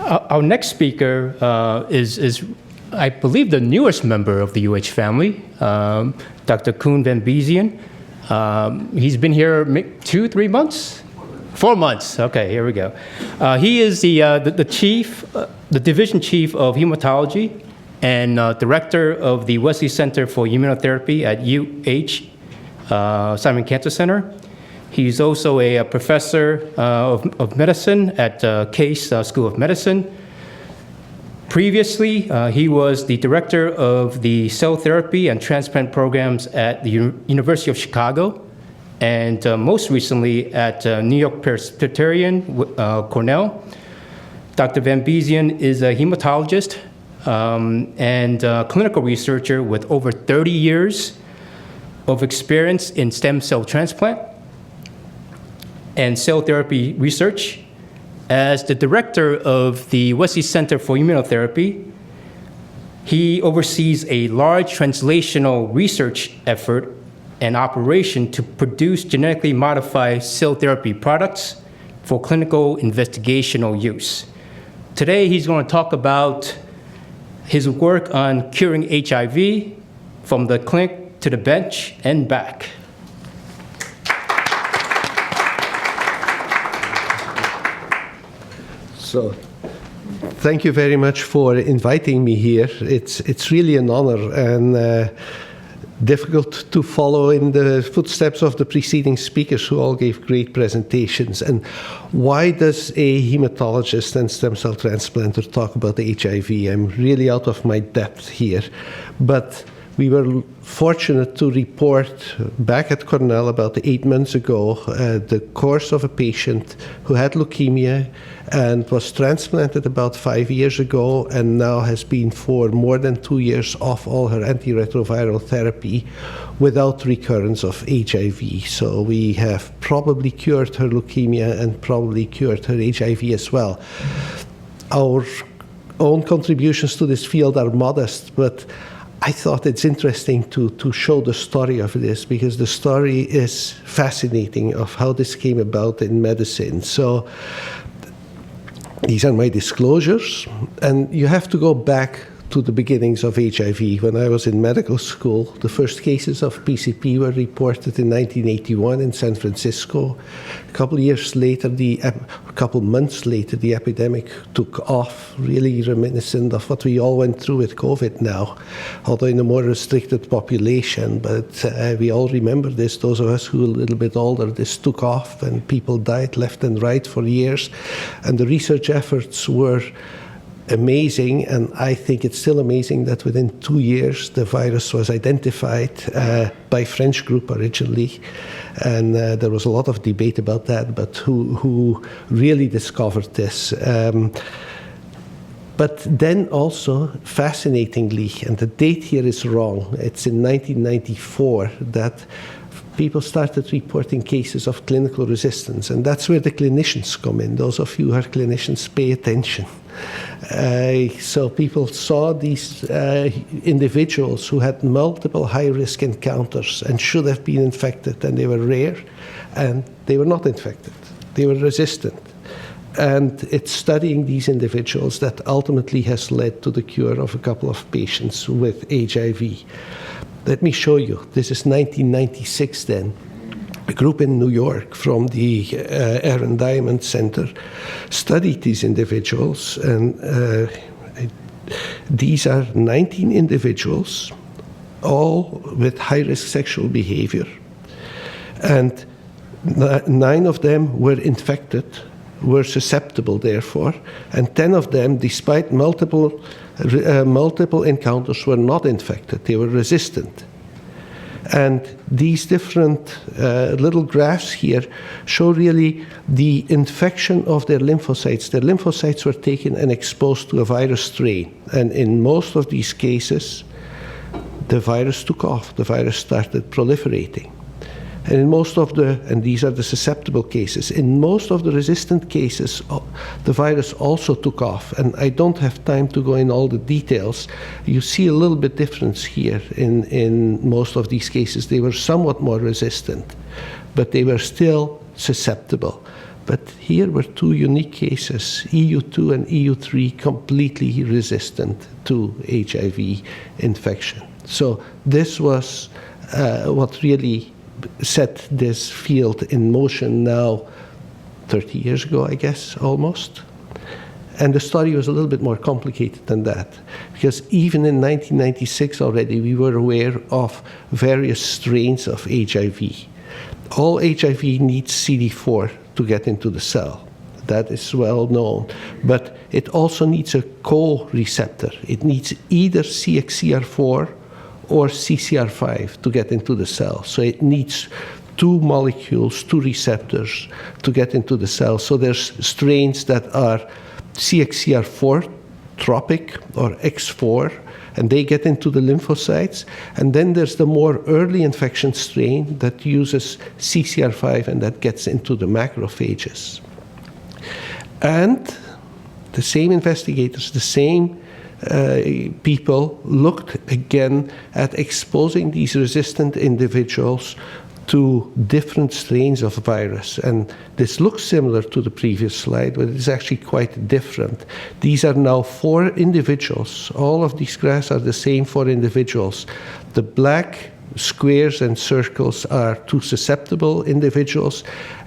Our next speaker is, I believe, the newest member of the UH family, Dr. Koen van Beziën. He's been here 3 months? 4 months. Okay, here we go. He is the chief, the division chief of hematology and director of the Wesley Center for Immunotherapy at UH Simon Cancer Center. He's also a professor of medicine at Case School of Medicine. Previously, he was the director of the cell therapy and transplant programs at the University of Chicago, and most recently at New York Presbyterian Cornell. Dr. Van Beziën is a hematologist and clinical researcher with over 30 years of experience in stem cell transplant and cell therapy research. As the director of the Wesley Center for Immunotherapy, he oversees a large translational research effort and operation to produce genetically modified cell therapy products for clinical investigational use. Today, he's going to talk about his work on curing HIV from the clinic to the bench and back. So, thank you very much for inviting me here. It's really an honor and difficult to follow in the footsteps of the preceding speakers who all gave great presentations. And why does a hematologist and stem cell transplanter talk about HIV? I'm really out of my depth here. But we were fortunate to report back at Cornell about 8 months ago the course of a patient who had leukemia and was transplanted about 5 years ago and now has been for more than 2 years off all her antiretroviral therapy without recurrence of HIV. So we have probably cured her leukemia and probably cured her HIV as well. Our own contributions to this field are modest, but I thought it's interesting to show the story of this because the story is fascinating of how this came about in medicine. So these are my disclosures, and you have to go back to the beginnings of HIV. When I was in medical school, the first cases of PCP were reported in 1981 in San Francisco. A couple months later, the epidemic took off, really reminiscent of what we all went through with COVID now, although in a more restricted population. But we all remember this, those of us who are a little bit older, this took off and people died left and right for years. And the research efforts were amazing, and I think it's still amazing that within 2 years the virus was identified by a French group originally, and there was a lot of debate about that, but who really discovered this. But then also, fascinatingly, and the date here is wrong, it's in 1994 that people started reporting cases of clinical resistance, and that's where the clinicians come in. Those of you who are clinicians, pay attention. So people saw these individuals who had multiple high-risk encounters and should have been infected, and they were rare, and they were not infected. They were resistant. And it's studying these individuals that ultimately has led to the cure of a couple of patients with HIV. Let me show you. This is 1996 then. A group in New York from the Aaron Diamond Center studied these individuals, and these are 19 individuals, all with high-risk sexual behavior. And 9 of them were infected, were susceptible therefore, and 10 of them, despite multiple encounters, were not infected. They were resistant. And these different little graphs here show really the infection of their lymphocytes. Their lymphocytes were taken and exposed to a virus strain. And in most of these cases, the virus took off. The virus started proliferating. And in most of and these are the susceptible cases, in most of the resistant cases, the virus also took off. And I don't have time to go in all the details. You see a little bit difference here in most of these cases. They were somewhat more resistant, but they were still susceptible. But here were two unique cases, EU2 and EU3, completely resistant to HIV infection. So this was what really set this field in motion now 30 years ago, I guess, almost. And the story was a little bit more complicated than that, because even in 1996 already, we were aware of various strains of HIV. All HIV needs CD4 to get into the cell. That is well known. But it also needs a co-receptor. It needs either CXCR4 or CCR5 to get into the cell. So it needs two molecules, two receptors to get into the cell. So there's strains that are CXCR4 tropic or X4, and they get into the lymphocytes. And then there's the more early infection strain that uses CCR5 and that gets into the macrophages. And the same investigators, the same people looked again at exposing these resistant individuals to different strains of virus. And this looks similar to the previous slide, but it's actually quite different. These are now 4 individuals. All of these graphs are the same 4 individuals. The black squares and circles are 2 susceptible individuals,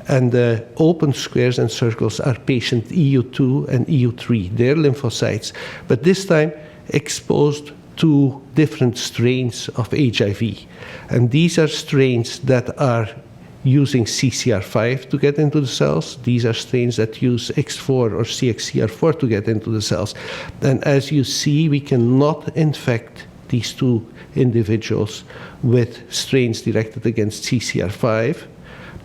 and the open squares and circles are patient EU2 and EU3, their lymphocytes, but this time exposed to different strains of HIV. And these are strains that are using CCR5 to get into the cells. These are strains that use X4 or CXCR4 to get into the cells. And as you see, we cannot infect these 2 individuals with strains directed against CCR5,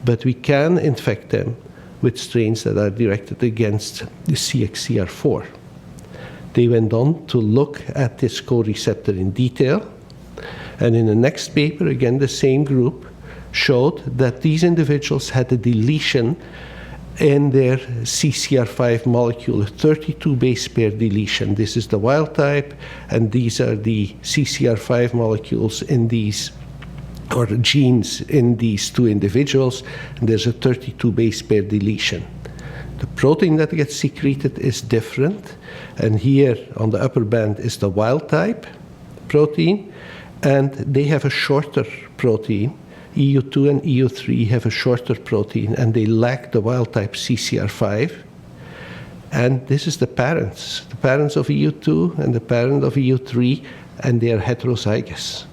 but we can infect them with strains that are directed against the CXCR4. They went on to look at this co-receptor in detail, and in the next paper, again the same group, showed that these individuals had a deletion in their CCR5 molecule, a 32 base pair deletion. This is the wild type, and these are the CCR5 molecules in these, or genes in these 2 individuals, and there's a 32 base pair deletion. The protein that gets secreted is different, and here on the upper band is the wild type protein, and they have a shorter protein. EU2 and EU3 have a shorter protein, and they lack the wild type CCR5. And this is the parents of EU2 and the parent of EU3, and they are heterozygous.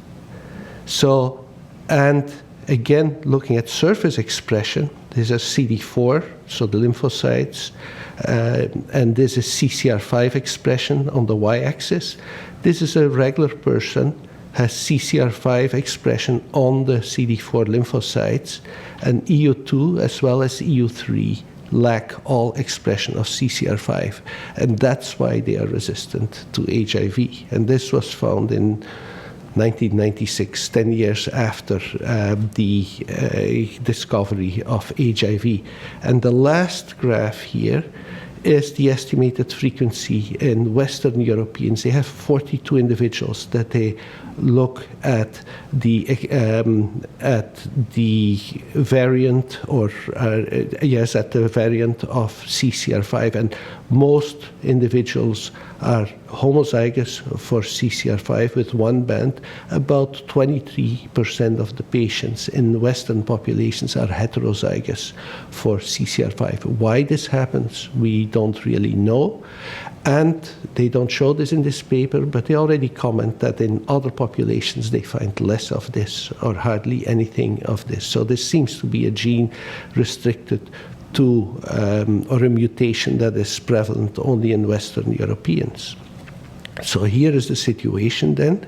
So, and again, looking at surface expression, this is CD4, so the lymphocytes, and this is CCR5 expression on the y-axis. This is a regular person, has CCR5 expression on the CD4 lymphocytes, and EU2 as well as EU3 lack all expression of CCR5, and that's why they are resistant to HIV. And this was found in 1996, 10 years after the discovery of HIV. And the last graph here is the estimated frequency in Western Europeans. They have 42 individuals that they look at the variant, or at the variant of CCR5, and most individuals are homozygous for CCR5 with 1 band. About 23% of the patients in Western populations are heterozygous for CCR5. Why this happens, we don't really know. And they don't show this in this paper, but they already comment that in other populations they find less of this or hardly anything of this. So this seems to be a gene restricted to, or a mutation that is prevalent only in Western Europeans. So here is the situation then.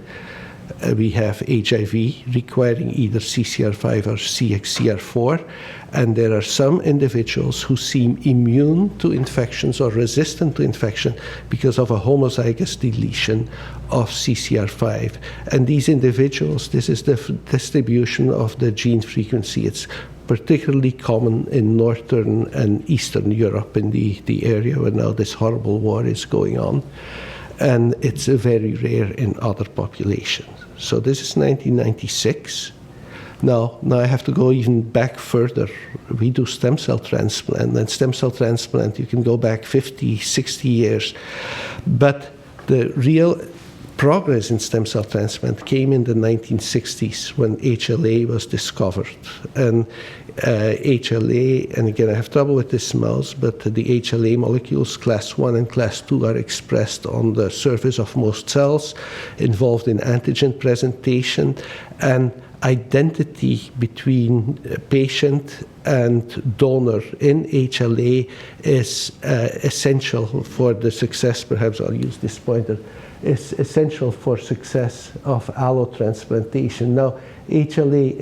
We have HIV requiring either CCR5 or CXCR4, and there are some individuals who seem immune to infections or resistant to infection because of a homozygous deletion of CCR5. And these individuals, this is the distribution of the gene frequency. It's particularly common in Northern and Eastern Europe, in the area where now this horrible war is going on. And it's very rare in other populations. So this is 1996. Now I have to go even back further. We do stem cell transplant, and stem cell transplant, you can go back 50, 60 years. But the real progress in stem cell transplant came in the 1960s when HLA was discovered. And HLA, and again I have trouble with this mouse, but the HLA molecules, class 1 and class 2, are expressed on the surface of most cells, involved in antigen presentation, and identity between patient and donor in HLA is essential for the success. Perhaps I'll use this pointer. Is essential for success of allotransplantation. Now, HLA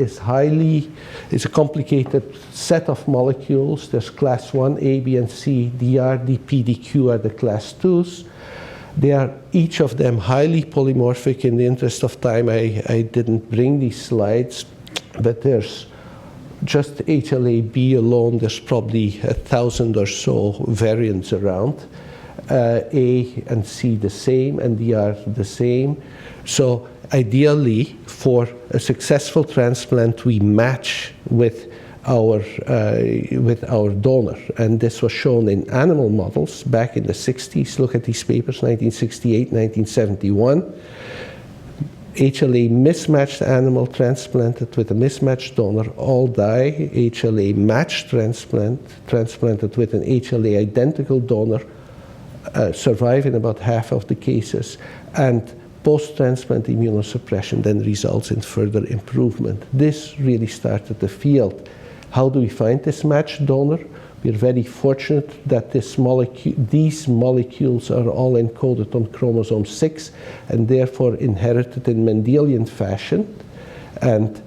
is a complicated set of molecules. There's class 1, A, B, and C. DR, DP, DQ are the class 2s. They are, each of them, highly polymorphic. In the interest of time, I didn't bring these slides, but there's just HLA-B alone, there's probably 1,000 or so variants around. A and C the same, and DR the same. So ideally, for a successful transplant, we match with our donor. And this was shown in animal models back in the 60s. Look at these papers, 1968, 1971. HLA mismatched animal transplanted with a mismatched donor all die. HLA matched transplanted with an HLA identical donor survive in about half of the cases, and post-transplant immunosuppression then results in further improvement. This really started the field. How do we find this matched donor? We're very fortunate that these molecules are all encoded on chromosome 6 and therefore inherited in Mendelian fashion. And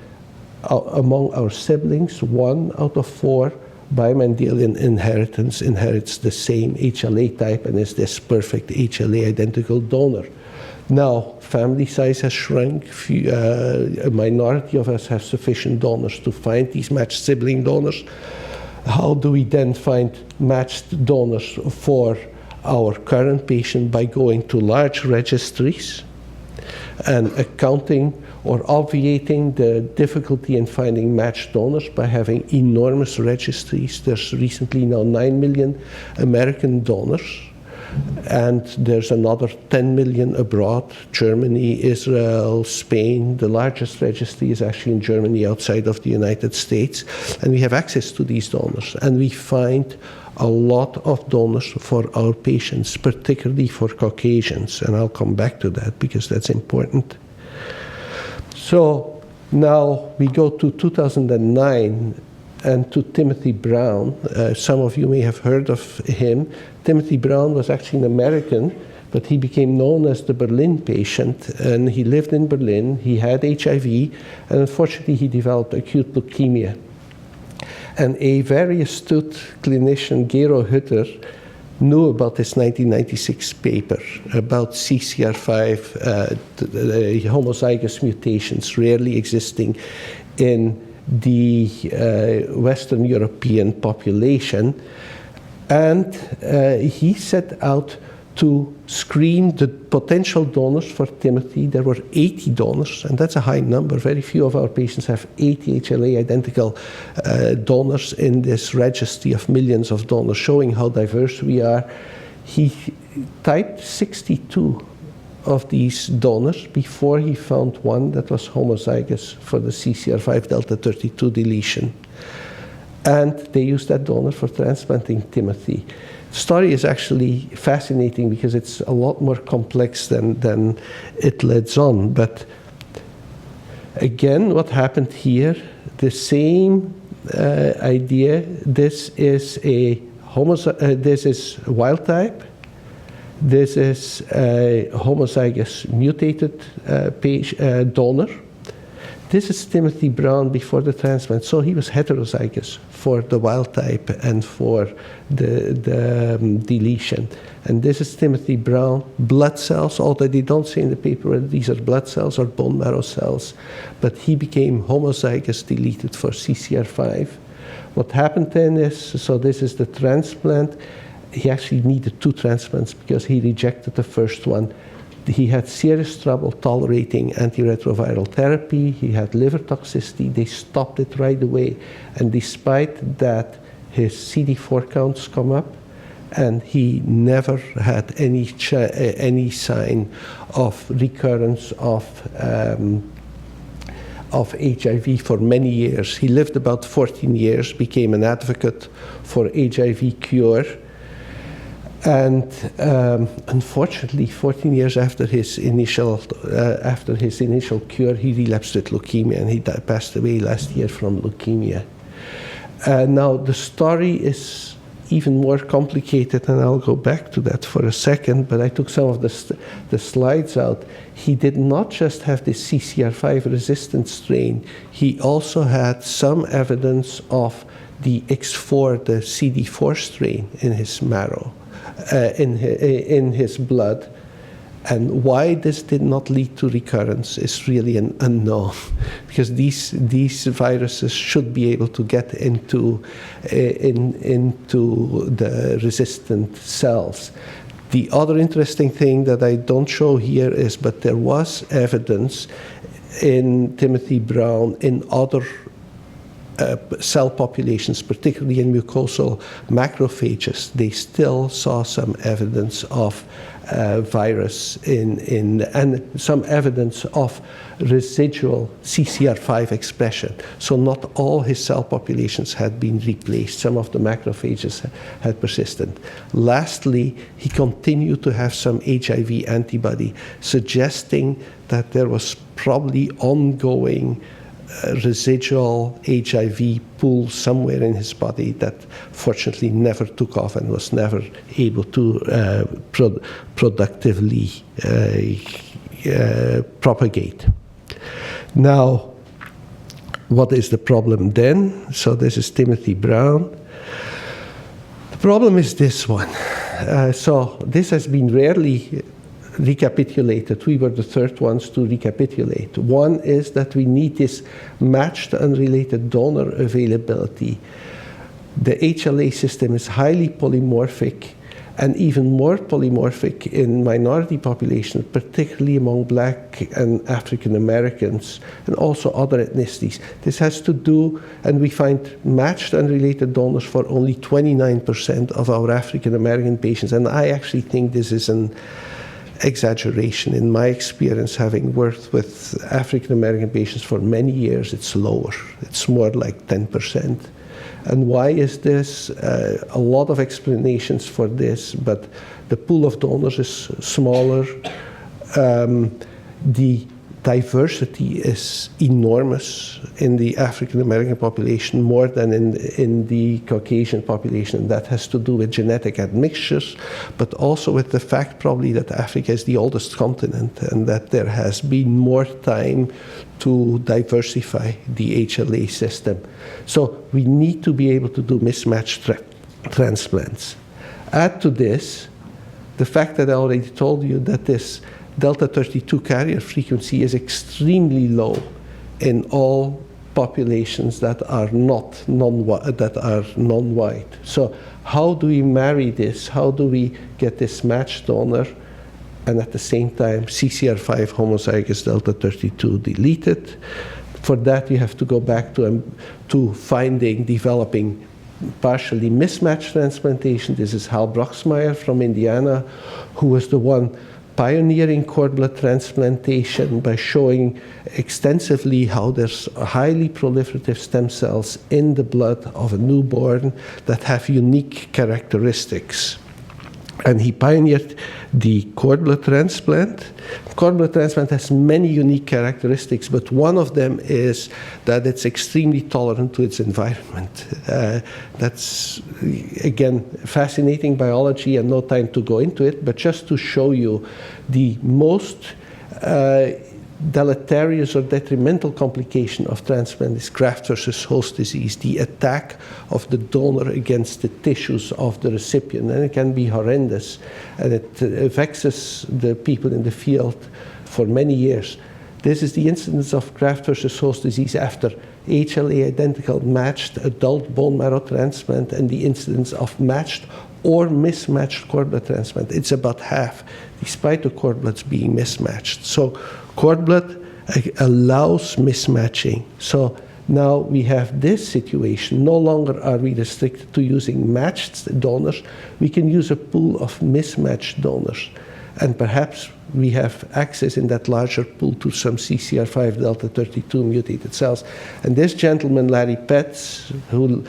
among our siblings, 1 out of 4 by Mendelian inheritance inherits the same HLA type and is this perfect HLA identical donor. Now, family size has shrunk. A minority of us have sufficient donors to find these matched sibling donors. How do we then find matched donors for our current patient? By going to large registries and accounting or obviating the difficulty in finding matched donors by having enormous registries. There's recently now 9 million American donors, and there's another 10 million abroad, Germany, Israel, Spain. The largest registry is actually in Germany outside of the United States, and we have access to these donors, and we find a lot of donors for our patients, particularly for Caucasians, and I'll come back to that because that's important. So now we go to 2009 and to Timothy Brown. Some of you may have heard of him. Timothy Brown was actually an American, but he became known as the Berlin patient, and he lived in Berlin. He had HIV, and unfortunately he developed acute leukemia. And a very astute clinician, Gero Hutter, knew about this 1996 paper about CCR5 homozygous mutations rarely existing in the Western European population. And he set out to screen the potential donors for Timothy. There were 80 donors, and that's a high number. Very few of our patients have 80 HLA identical donors in this registry of millions of donors, showing how diverse we are. He typed 62 of these donors before he found one that was homozygous for the CCR5 delta 32 deletion. And they used that donor for transplanting Timothy. The story is actually fascinating because it's a lot more complex than it lets on. But again, what happened here, the same idea. This is this is wild type. This is a homozygous mutated donor. This is Timothy Brown before the transplant. So he was heterozygous for the wild type and for the deletion. And this is Timothy Brown, blood cells, although they don't say in the paper whether these are blood cells or bone marrow cells. But he became homozygous deleted for CCR5. What happened then is, so this is the transplant. He actually needed 2 transplants because he rejected the first one He had serious trouble tolerating antiretroviral therapy. He had liver toxicity. They stopped it right away. And despite that, his CD4 counts come up, and he never had any sign of recurrence of HIV for many years. He lived about 14 years, became an advocate for HIV cure. And unfortunately, 14 years after his initial cure, he relapsed with leukemia, and he passed away last year from leukemia. Now, the story is even more complicated, and I'll go back to that for a second, but I took some of the slides out. He did not just have the CCR5 resistant strain, he also had some evidence of the X4, the CD4 strain in his marrow. In his blood, and why this did not lead to recurrence is really an unknown, because these viruses should be able to get into the resistant cells. The other interesting thing that I don't show here is, but there was evidence in Timothy Brown in other cell populations, particularly in mucosal macrophages. They still saw some evidence of virus and some evidence of residual CCR5 expression. So not all his cell populations had been replaced. Some of the macrophages had persisted. Lastly, he continued to have some HIV antibody, suggesting that there was probably ongoing residual HIV pool somewhere in his body that fortunately never took off and was never able to productively propagate. Now, what is the problem then? So this is Timothy Brown. The problem is this one. So this has been rarely recapitulated. We were the third ones to recapitulate. One is that we need this matched unrelated donor availability. The HLA system is highly polymorphic, and even more polymorphic in minority populations, particularly among Black and African Americans, and also other ethnicities. This has to do, and we find matched unrelated donors for only 29% of our African American patients, and I actually think this is an exaggeration. In my experience, having worked with African American patients for many years, it's lower. It's more like 10%. And why is this? A lot of explanations for this, but the pool of donors is smaller. The diversity is enormous in the African American population, more than in the Caucasian population. And that has to do with genetic admixtures, but also with the fact probably that Africa is the oldest continent and that there has been more time to diversify the HLA system. So we need to be able to do mismatched transplants. Add to this the fact that I already told you that this Delta 32 carrier frequency is extremely low in all populations that are non-white. So how do we marry this? How do we get this matched donor and at the same time CCR5 homozygous Delta 32 deleted? For that, you have to go back to developing partially mismatched transplantation. This is Hal Broxmeyer from Indiana, who was the one pioneering cord blood transplantation by showing extensively how there's highly proliferative stem cells in the blood of a newborn that have unique characteristics. And he pioneered the cord blood transplant. Cord blood transplant has many unique characteristics, but one of them is that it's extremely tolerant to its environment. That's, again, fascinating biology and no time to go into it, but just to show you the most deleterious or detrimental complication of transplant is graft versus host disease, the attack of the donor against the tissues of the recipient. And it can be horrendous, and it vexes the people in the field for many years. This is the incidence of graft versus host disease after HLA identical matched adult bone marrow transplant and the incidence of matched or mismatched cord blood transplant. It's about half, despite the cord bloods being mismatched. So cord blood allows mismatching. So now we have this situation. No longer are we restricted to using matched donors. We can use a pool of mismatched donors. And perhaps we have access in that larger pool to some CCR5 delta 32 mutated cells. And this gentleman, Larry Petz, who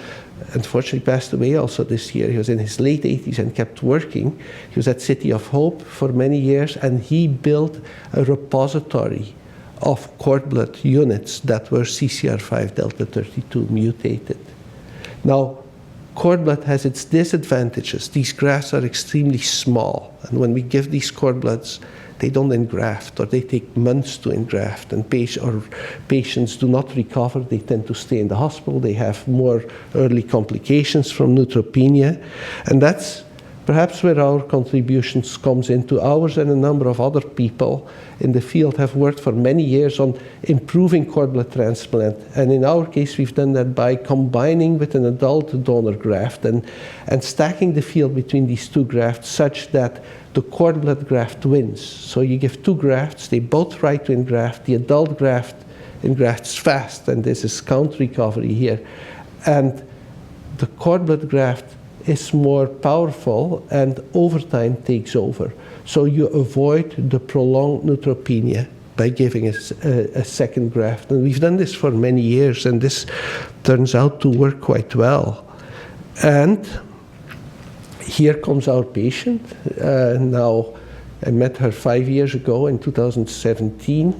unfortunately passed away also this year, he was in his late 80s and kept working. He was at City of Hope for many years, and he built a repository of cord blood units that were CCR5 delta 32 mutated. Now, cord blood has its disadvantages. These grafts are extremely small, and when we give these cord bloods, they don't engraft, or they take months to engraft, and patients do not recover. They tend to stay in the hospital. They have more early complications from neutropenia, and that's perhaps where our contributions comes into. Ours and a number of other people in the field have worked for many years on improving cord blood transplant. And in our case, we've done that by combining with an adult donor graft and stacking the field between these two grafts such that the cord blood graft wins. So you give two grafts, they both try to engraft. The adult graft engrafts fast, and this is count recovery here. And the cord blood graft is more powerful and over time takes over. So you avoid the prolonged neutropenia by giving a second graft. And we've done this for many years, and this turns out to work quite well. And here comes our patient. Now, I met her 5 years ago in 2017.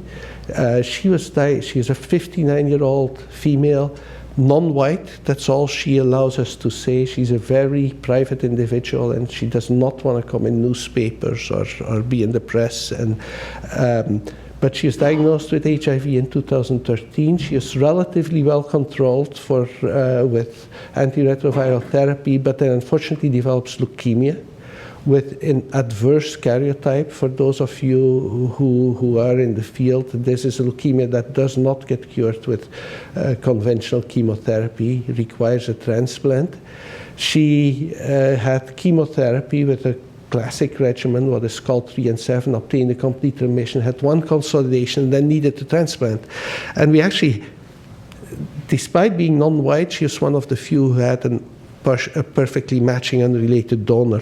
She is a 59-year-old female, non-white. That's all she allows us to say. She's a very private individual, and she does not want to come in newspapers or be in the press. But she was diagnosed with HIV in 2013. She is relatively well controlled with antiretroviral therapy, but then unfortunately develops leukemia with an adverse karyotype. For those of you who are in the field, this is a leukemia that does not get cured with conventional chemotherapy. It requires a transplant. She had chemotherapy with a classic regimen, what is called 3 and 7, obtained a complete remission, had one consolidation, then needed a transplant. And we actually, despite being non-white, she was one of the few who had a perfectly matching unrelated donor.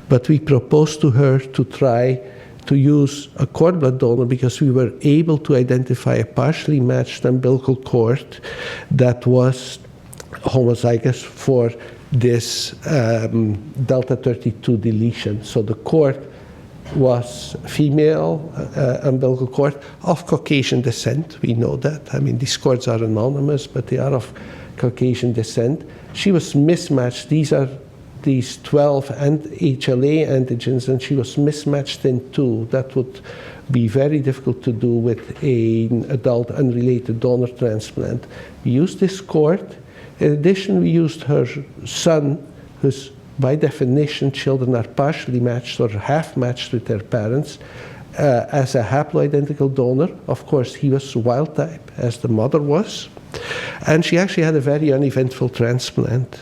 But we proposed to her to try to use a cord blood donor because we were able to identify a partially matched umbilical cord that was homozygous for this delta 32 deletion. So the cord was female umbilical cord of Caucasian descent. We know that. I mean, these cords are anonymous, but they are of Caucasian descent. She was mismatched. These are these 12 HLA antigens, and she was mismatched in 2. That would be very difficult to do with an adult unrelated donor transplant. We used this cord. In addition, we used her son, whose by definition children are partially matched or half matched with their parents, as a haploidentical donor. Of course, he was wild type, as the mother was. And she actually had a very uneventful transplant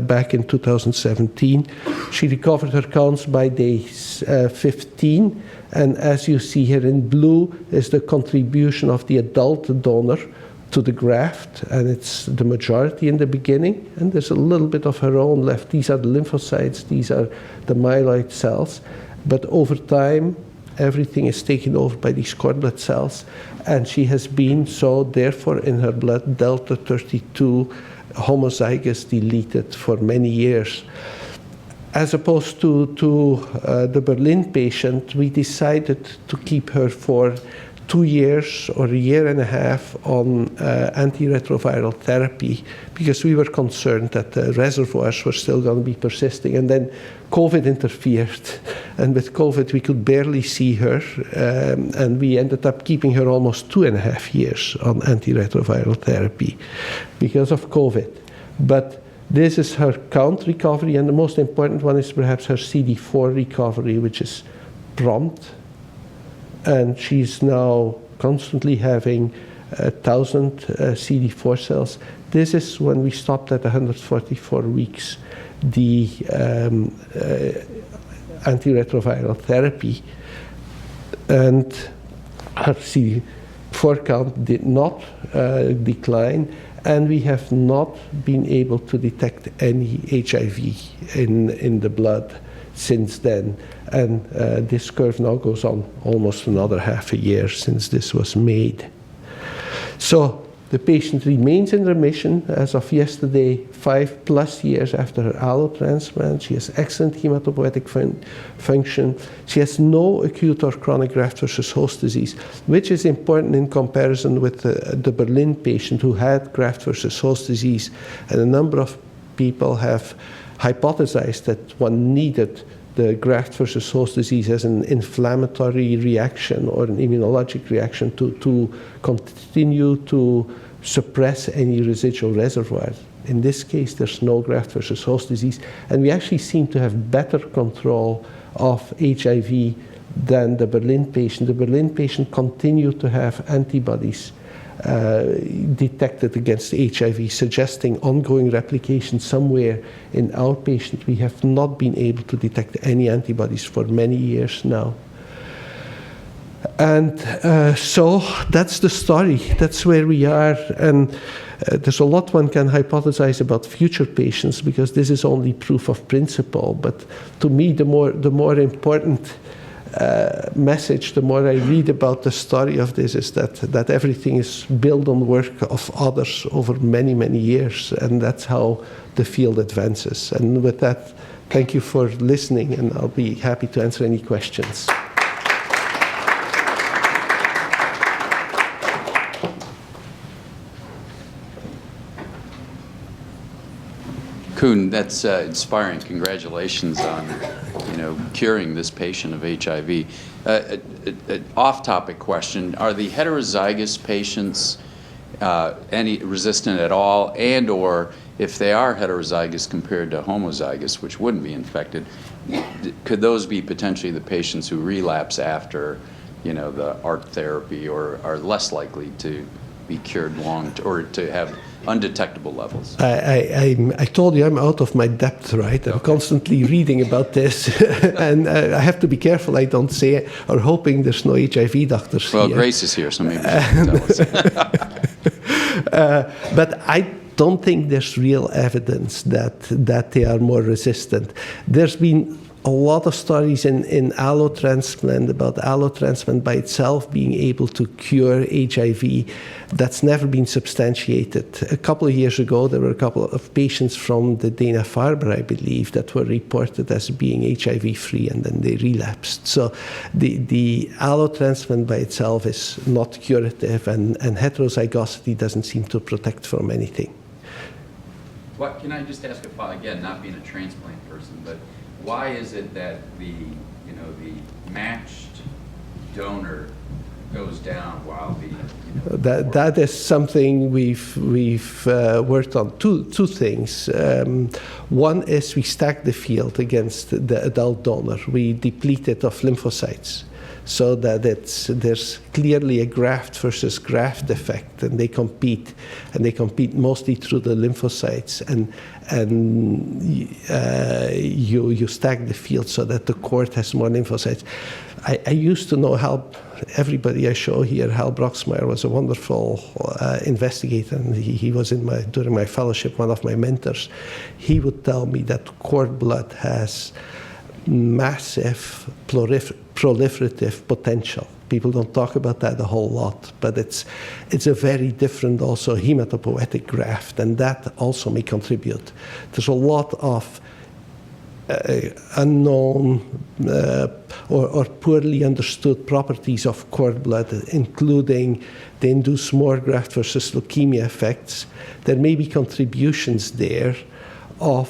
back in 2017. She recovered her counts by day 15. And as you see here in blue is the contribution of the adult donor to the graft, and it's the majority in the beginning, and there's a little bit of her own left. These are the lymphocytes, these are the myeloid cells, but over time, everything is taken over by these cord blood cells, and she has been, so therefore in her blood, delta 32 homozygous deleted for many years. As opposed to the Berlin patient, we decided to keep her for 2 years or a year and a half on antiretroviral therapy because we were concerned that the reservoirs were still going to be persisting. And then COVID interfered. And with COVID, we could barely see her. And we ended up keeping her almost 2.5 years on antiretroviral therapy because of COVID. But this is her count recovery. And the most important one is perhaps her CD4 recovery, which is prompt. And she's now constantly having 1,000 CD4 cells. This is when we stopped at 144 weeks the antiretroviral therapy, and our CD4 count did not decline, and we have not been able to detect any HIV in the blood since then. And this curve now goes on almost another half a year since this was made. So the patient remains in remission as of yesterday, 5+ years after her allotransplant. She has excellent hematopoietic function. She has no acute or chronic graft versus host disease, which is important in comparison with the Berlin patient who had graft versus host disease. And a number of people have hypothesized that one needed the graft versus host disease as an inflammatory reaction or an immunologic reaction to continue to suppress any residual reservoir. In this case, there's no graft versus host disease, and we actually seem to have better control of HIV than the Berlin patient. The Berlin patient continued to have antibodies detected against HIV, suggesting ongoing replication somewhere in our patient. We have not been able to detect any antibodies for many years now. And so that's the story. That's where we are. And there's a lot one can hypothesize about future patients because this is only proof of principle. But to me, the more important message, the more I read about the story of this, is that everything is built on work of others over many, many years, and that's how the field advances. And with that, thank you for listening, and I'll be happy to answer any questions. Koen, that's inspiring. Congratulations on, curing this patient of HIV. An off-topic question: are the heterozygous patients any resistant at all, and/or if they are heterozygous compared to homozygous, which wouldn't be infected, could those be potentially the patients who relapse after, the ART therapy, or are less likely to be cured or to have undetectable levels? I told you I'm out of my depth, right? I'm constantly reading about this, and I have to be careful I don't say or hoping there's no HIV doctors well, here. Grace is here, so maybe she can tell us. But I don't think there's real evidence that they are more resistant. There's been a lot of studies in allotransplant about allotransplant by itself being able to cure HIV. That's never been substantiated. A couple of years ago, there were a couple of patients from the Dana-Farber, I believe, that were reported as being HIV-free, and then they relapsed. So the allotransplant by itself is not curative, and heterozygosity doesn't seem to protect from anything. What, can I just ask again, not being a transplant person, but why is it that the matched donor goes down while the that is something we've worked on. Two things. One is we stack the field against the adult donor. We deplete it of lymphocytes, so that there's clearly a graft versus graft effect, and they compete mostly through the lymphocytes, and you stack the field so that the court has more lymphocytes. I used to know everybody I show here. Hal Broxmeyer was a wonderful investigator, and he was during my fellowship one of my mentors. He would tell me that cord blood has massive proliferative potential. People don't talk about that a whole lot, but it's a very different also hematopoietic graft, and that also may contribute. There's a lot of unknown or poorly understood properties of cord blood, including they induce more graft versus leukemia effects. There may be contributions there of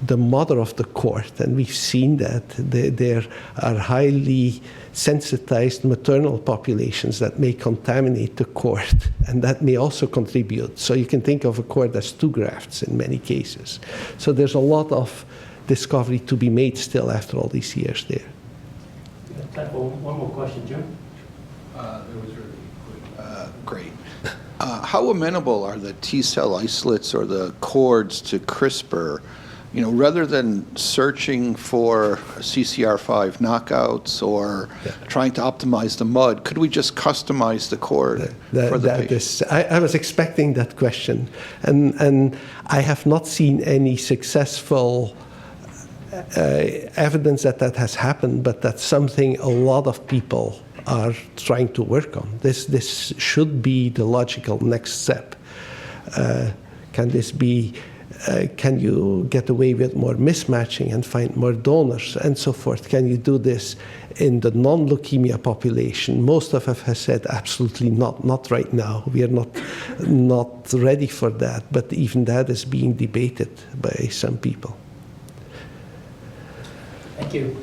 the mother of the cord, and we've seen that there are highly sensitized maternal populations that may contaminate the cord, and that may also contribute. So you can think of a cord as two grafts in many cases. So there's a lot of discovery to be made still after all these years there. Time for one more question, Jim. There was really quick. How amenable are the T-cell isolates or the cords to CRISPR? You know, rather than searching for CCR5 knockouts or trying to optimize the mud, could we just customize the cord for the patient? I was expecting that question, and I have not seen any successful evidence that has happened, but that's something a lot of people are trying to work on. This should be the logical next step. Can this be? Can you get away with more mismatching and find more donors and so forth? Can you do this in the non-leukemia population? Most of us have said absolutely not right now. We are not ready for that, but even that is being debated by some people. Thank you.